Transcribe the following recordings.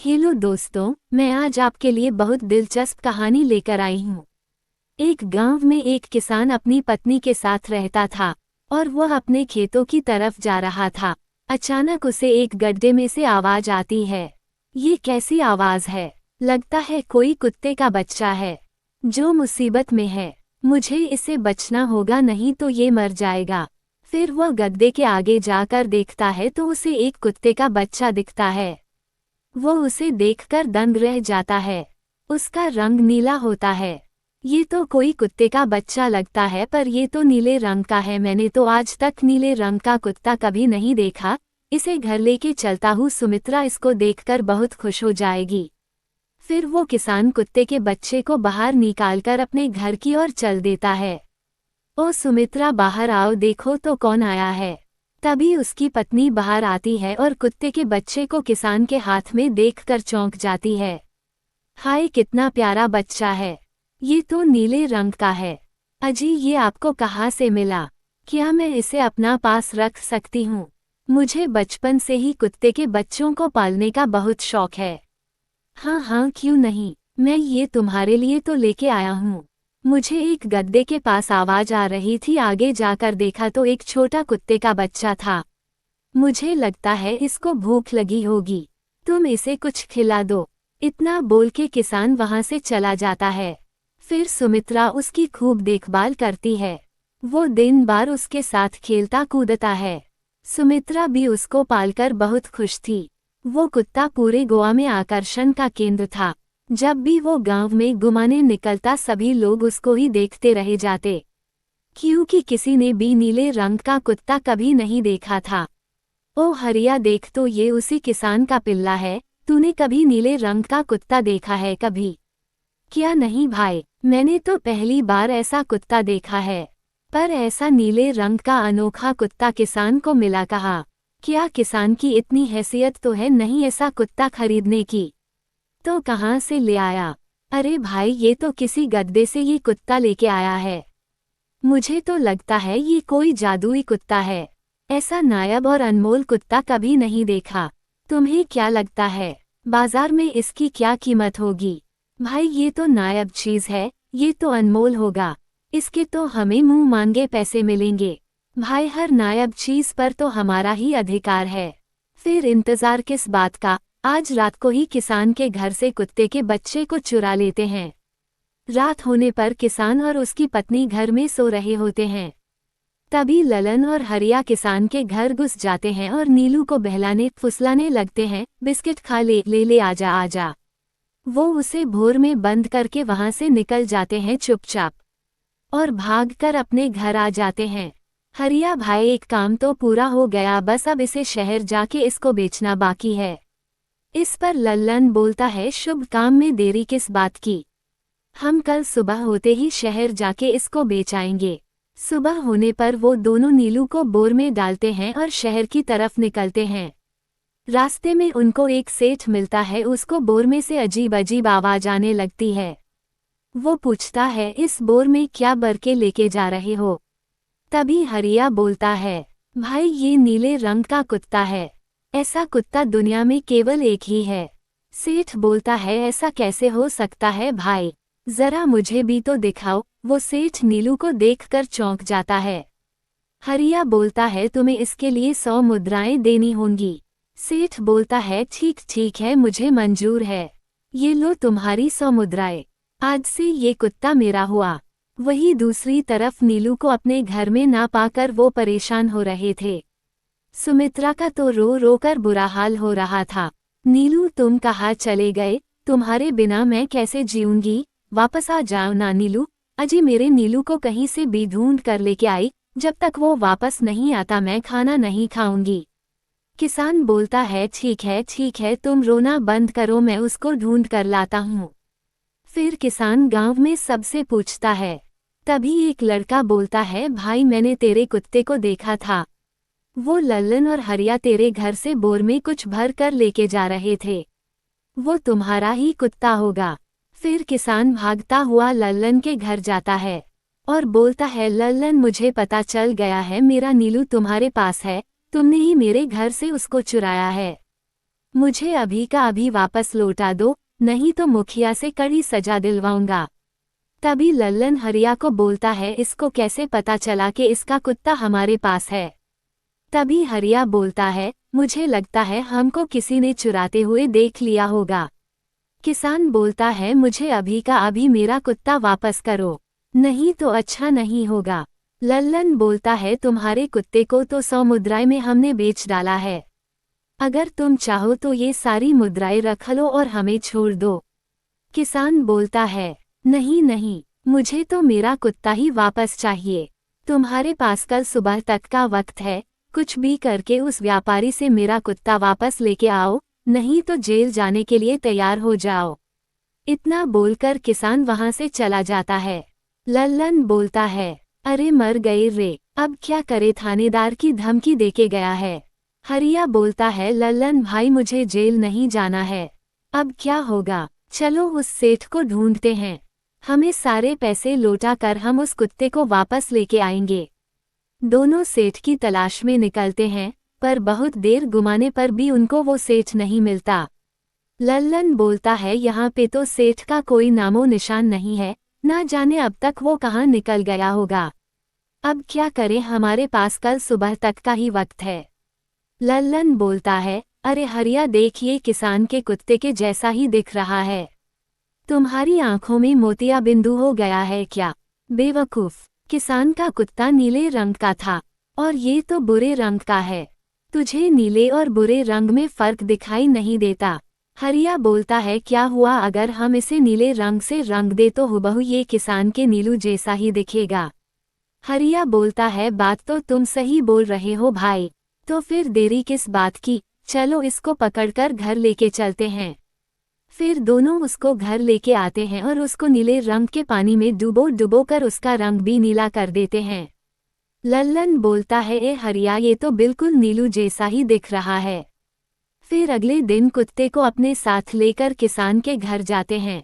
Hello दोस्तों, मैं आज आपके लिए बहुत दिलचस्प कहानी लेकर आई हूँ। एक गांव में एक किसान अपनी पत्नी के साथ रहता था और वह अपने खेतों की तरफ जा रहा था। अचानक उसे एक गड्ढे में से आवाज आती है। ये कैसी आवाज है? लगता है कोई कुत्ते का बच्चा है जो मुसीबत में है। मुझे इसे बचना होगा, नहीं तो ये मर जाएगा। फिर वह गड्ढे के आगे जाकर देखता है तो उसे एक कुत्ते का बच्चा दिखता है। वो उसे देखकर दंग रह जाता है। उसका रंग नीला होता है। ये तो कोई कुत्ते का बच्चा लगता है, पर ये तो नीले रंग का है। मैंने तो आज तक नीले रंग का कुत्ता कभी नहीं देखा। इसे घर लेके चलता हूँ, सुमित्रा इसको देखकर बहुत खुश हो जाएगी। फिर वो किसान कुत्ते के बच्चे को बाहर निकालकर अपने घर की ओर चल देता है। ओ सुमित्रा, बाहर आओ, देखो तो कौन आया है। तभी उसकी पत्नी बाहर आती है और कुत्ते के बच्चे को किसान के हाथ में देखकर चौंक जाती है। हाय, कितना प्यारा बच्चा है। ये तो नीले रंग का है। अजी, ये आपको कहाँ से मिला? क्या मैं इसे अपना पास रख सकती हूँ? मुझे बचपन से ही कुत्ते के बच्चों को पालने का बहुत शौक है। हाँ हाँ, क्यों नहीं, मैं ये तुम्हारे लिए तो लेके आया हूँ। मुझे एक गड्ढे के पास आवाज आ रही थी। आगे जाकर देखा तो एक छोटा कुत्ते का बच्चा था। मुझे लगता है इसको भूख लगी होगी, तुम इसे कुछ खिला दो। इतना बोल के किसान वहां से चला जाता है। फिर सुमित्रा उसकी खूब देखभाल करती है। वो दिन भर उसके साथ खेलता कूदता है। सुमित्रा भी उसको पालकर बहुत खुश थी। वो कुत्ता पूरे गोवा में आकर्षण का केंद्र था। जब भी वो गांव में घुमाने निकलता सभी लोग उसको ही देखते रह जाते, क्योंकि किसी ने भी नीले रंग का कुत्ता कभी नहीं देखा था। ओ हरिया, देख तो, ये उसी किसान का पिल्ला है। तूने कभी नीले रंग का कुत्ता देखा है कभी? क्या नहीं भाई, मैंने तो पहली बार ऐसा कुत्ता देखा है। पर ऐसा नीले रंग का अनोखा कुत्ता किसान को मिला कहाँ? क्या किसान की इतनी हैसियत तो है नहीं ऐसा कुत्ता खरीदने की? तो कहाँ से ले आया? अरे भाई, ये तो किसी गड्ढे से ये कुत्ता लेके आया है। मुझे तो लगता है ये कोई जादुई कुत्ता है। ऐसा नायाब और अनमोल कुत्ता कभी नहीं देखा। तुम्हें क्या लगता है बाजार में इसकी क्या कीमत होगी? भाई, ये तो नायाब चीज है, ये तो अनमोल होगा। इसके तो हमें मुंह मांगे पैसे मिलेंगे। भाई, हर नायाब चीज पर तो हमारा ही अधिकार है। फिर इंतजार किस बात का? आज रात को ही किसान के घर से कुत्ते के बच्चे को चुरा लेते हैं। रात होने पर किसान और उसकी पत्नी घर में सो रहे होते हैं। तभी ललन और हरिया किसान के घर घुस जाते हैं और नीलू को बहलाने फुसलाने लगते हैं। बिस्किट खा ले, ले ले, आजा आजा। वो उसे भोर में बंद करके वहां से निकल जाते हैं चुपचाप और भागकर अपने घर आ जाते हैं। हरिया भाई, एक काम तो पूरा हो गया, बस अब इसे शहर जाके इसको बेचना बाकी है। इस पर लल्लन बोलता है, शुभ काम में देरी किस बात की? हम कल सुबह होते ही शहर जाके इसको बेच आएंगे। सुबह होने पर वो दोनों नीलू को बोर में डालते हैं और शहर की तरफ निकलते हैं। रास्ते में उनको एक सेठ मिलता है। उसको बोर में से अजीब अजीब आवाज आने लगती है। वो पूछता है, इस बोर में क्या भर के लेके जा रहे हो? तभी हरिया बोलता है, भाई, ये नीले रंग का कुत्ता है। ऐसा कुत्ता दुनिया में केवल एक ही है। सेठ बोलता है, ऐसा कैसे हो सकता है भाई, जरा मुझे भी तो दिखाओ। वो सेठ नीलू को देखकर चौंक जाता है। हरिया बोलता है, तुम्हें इसके लिए 100 मुद्राएं देनी होंगी। सेठ बोलता है, ठीक ठीक है, मुझे मंजूर है। ये लो तुम्हारी 100 मुद्राएं। आज से ये कुत्ता मेरा हुआ। वही दूसरी तरफ नीलू को अपने घर में ना पाकर वो परेशान हो रहे थे। सुमित्रा का तो रो रो कर बुरा हाल हो रहा था। नीलू, तुम कहाँ चले गए? तुम्हारे बिना मैं कैसे जीऊंगी? वापस आ जाओ ना नीलू। अजी, मेरे नीलू को कहीं से भी ढूंढ कर लेके आई। जब तक वो वापस नहीं आता मैं खाना नहीं खाऊंगी। किसान बोलता है, ठीक है, तुम रोना बंद करो, मैं उसको ढूंढ कर लाता हूँ। फिर किसान गांव में सबसे पूछता है। तभी एक लड़का बोलता है, भाई, मैंने तेरे कुत्ते को देखा था। वो लल्लन और हरिया तेरे घर से बोर में कुछ भर कर लेके जा रहे थे। वो तुम्हारा ही कुत्ता होगा। फिर किसान भागता हुआ लल्लन के घर जाता है और बोलता है, लल्लन, मुझे पता चल गया है, मेरा नीलू तुम्हारे पास है। तुमने ही मेरे घर से उसको चुराया है। मुझे अभी का अभी वापस लौटा दो, नहीं तो मुखिया से कड़ी सजा दिलवाऊंगा। तभी लल्लन हरिया को बोलता है, इसको कैसे पता चला कि इसका कुत्ता हमारे पास है? तभी हरिया बोलता है, मुझे लगता है हमको किसी ने चुराते हुए देख लिया होगा। किसान बोलता है, मुझे अभी का अभी मेरा कुत्ता वापस करो, नहीं तो अच्छा नहीं होगा। लल्लन बोलता है, तुम्हारे कुत्ते को तो 100 मुद्राएं में हमने बेच डाला है। अगर तुम चाहो तो ये सारी मुद्राएं रख लो और हमें छोड़ दो। किसान बोलता है, नहीं नहीं, मुझे तो मेरा कुत्ता ही वापस चाहिए। तुम्हारे पास कल सुबह तक का वक्त है, कुछ भी करके उस व्यापारी से मेरा कुत्ता वापस लेके आओ, नहीं तो जेल जाने के लिए तैयार हो जाओ। इतना बोलकर किसान वहां से चला जाता है। लल्लन बोलता है, अरे मर गए रे, अब क्या करे, थानेदार की धमकी देके गया है। हरिया बोलता है, लल्लन भाई मुझे जेल नहीं जाना है, अब क्या होगा, चलो उस सेठ को ढूंढते हैं, हमें सारे पैसे लौटा कर हम उस कुत्ते को वापस लेके आएंगे। दोनों सेठ की तलाश में निकलते हैं, पर बहुत देर घुमाने पर भी उनको वो सेठ नहीं मिलता। लल्लन बोलता है, यहाँ पे तो सेठ का कोई नामो निशान नहीं है, ना जाने अब तक वो कहाँ निकल गया होगा। अब क्या करें, हमारे पास कल सुबह तक का ही वक्त है। लल्लन बोलता है, अरे हरिया देखिए, किसान के कुत्ते के जैसा ही दिख रहा है। तुम्हारी आंखों में मोतिया बिंदु हो गया है क्या? बेवकूफ, किसान का कुत्ता नीले रंग का था और ये तो बुरे रंग का है। तुझे नीले और बुरे रंग में फर्क दिखाई नहीं देता। हरिया बोलता है, क्या हुआ अगर हम इसे नीले रंग से रंग दे तो हुबहू ये किसान के नीलू जैसा ही दिखेगा। हरिया बोलता है, बात तो तुम सही बोल रहे हो भाई, तो फिर देरी किस बात की, चलो इसको पकड़कर घर लेके चलते हैं। फिर दोनों उसको घर लेके आते हैं और उसको नीले रंग के पानी में डुबो कर उसका रंग भी नीला कर देते हैं। लल्लन बोलता है, ए हरिया, ये तो बिल्कुल नीलू जैसा ही दिख रहा है। फिर अगले दिन कुत्ते को अपने साथ लेकर किसान के घर जाते हैं।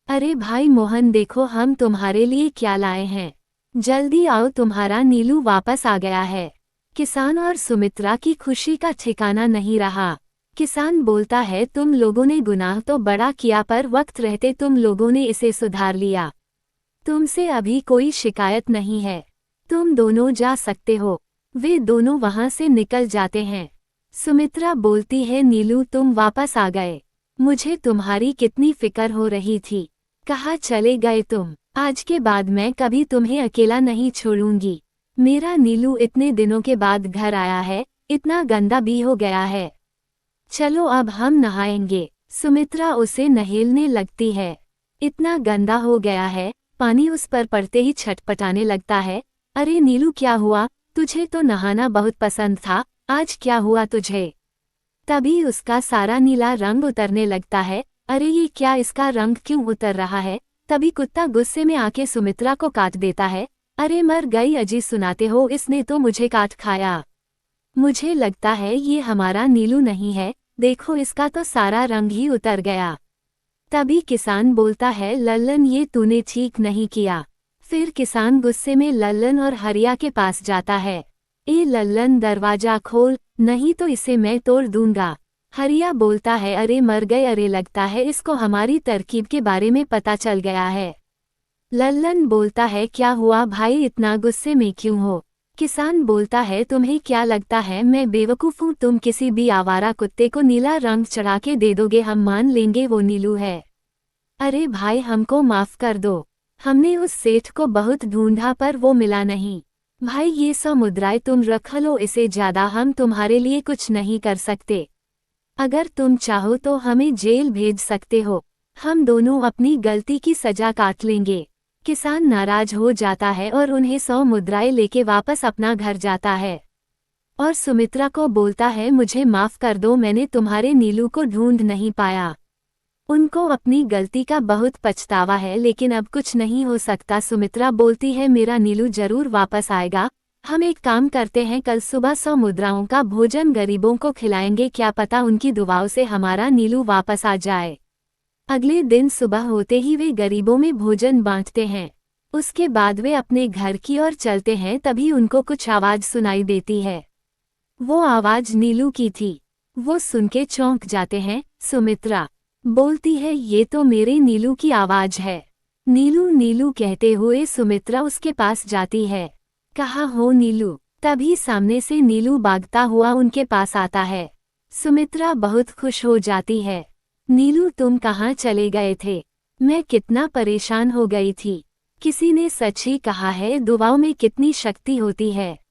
अरे भाई मोहन, देखो हम तुम्हारे लिए क्या लाए हैं, जल्दी आओ, तुम्हारा नीलू वापस आ गया है। किसान और सुमित्रा की खुशी का ठिकाना नहीं रहा। किसान बोलता है, तुम लोगों ने गुनाह तो बड़ा किया, पर वक्त रहते तुम लोगों ने इसे सुधार लिया। तुमसे अभी कोई शिकायत नहीं है, तुम दोनों जा सकते हो। वे दोनों वहां से निकल जाते हैं। सुमित्रा बोलती है, नीलू तुम वापस आ गए, मुझे तुम्हारी कितनी फिक्र हो रही थी, कहाँ चले गए तुम? आज के बाद मैं कभी तुम्हें अकेला नहीं छोड़ूंगी। मेरा नीलू इतने दिनों के बाद घर आया है, इतना गंदा भी हो गया है, चलो अब हम नहाएंगे। सुमित्रा उसे नहलाने लगती है। इतना गंदा हो गया है, पानी उस पर पड़ते ही छटपटाने लगता है। अरे नीलू, क्या हुआ? तुझे तो नहाना बहुत पसंद था, आज क्या हुआ तुझे? तभी उसका सारा नीला रंग उतरने लगता है। अरे ये क्या, इसका रंग क्यों उतर रहा है? तभी कुत्ता गुस्से में आके सुमित्रा को काट देता है। अरे मर गई अजी, सुनाते हो, इसने तो मुझे काट खाया। मुझे लगता है ये हमारा नीलू नहीं है, देखो इसका तो सारा रंग ही उतर गया। तभी किसान बोलता है, लल्लन ये तूने ठीक नहीं किया। फिर किसान गुस्से में लल्लन और हरिया के पास जाता है। ए लल्लन, दरवाजा खोल, नहीं तो इसे मैं तोड़ दूंगा। हरिया बोलता है, अरे मर गए, अरे लगता है इसको हमारी तरकीब के बारे में पता चल गया है। लल्लन बोलता है, क्या हुआ भाई, इतना गुस्से में क्यों हो? किसान बोलता है, तुम्हें क्या लगता है मैं बेवकूफ़ हूँ? तुम किसी भी आवारा कुत्ते को नीला रंग चढ़ा के दे दोगे, हम मान लेंगे वो नीलू है। अरे भाई, हमको माफ़ कर दो, हमने उस सेठ को बहुत ढूंढा पर वो मिला नहीं। भाई ये 100 मुद्राएं तुम रख लो, इसे ज़्यादा हम तुम्हारे लिए कुछ नहीं कर सकते। अगर तुम चाहो तो हमें जेल भेज सकते हो, हम दोनों अपनी गलती की सजा काट लेंगे। किसान नाराज हो जाता है और उन्हें 100 मुद्राएं लेके वापस अपना घर जाता है और सुमित्रा को बोलता है, मुझे माफ़ कर दो, मैंने तुम्हारे नीलू को ढूंढ नहीं पाया। उनको अपनी गलती का बहुत पछतावा है, लेकिन अब कुछ नहीं हो सकता। सुमित्रा बोलती है, मेरा नीलू जरूर वापस आएगा। हम एक काम करते हैं, कल सुबह 100 मुद्राओं का भोजन गरीबों को खिलाएंगे, क्या पता उनकी दुआओं से हमारा नीलू वापस आ जाए। अगले दिन सुबह होते ही वे गरीबों में भोजन बांटते हैं। उसके बाद वे अपने घर की ओर चलते हैं, तभी उनको कुछ आवाज़ सुनाई देती है। वो आवाज़ नीलू की थी। वो सुन के चौंक जाते हैं। सुमित्रा बोलती है, ये तो मेरे नीलू की आवाज है। नीलू नीलू कहते हुए सुमित्रा उसके पास जाती है। कहाँ हो नीलू? तभी सामने से नीलू भागता हुआ उनके पास आता है। सुमित्रा बहुत खुश हो जाती है। नीलू, तुम कहाँ चले गए थे? मैं कितना परेशान हो गई थी। किसी ने सच ही कहा है, दुआओं में कितनी शक्ति होती है।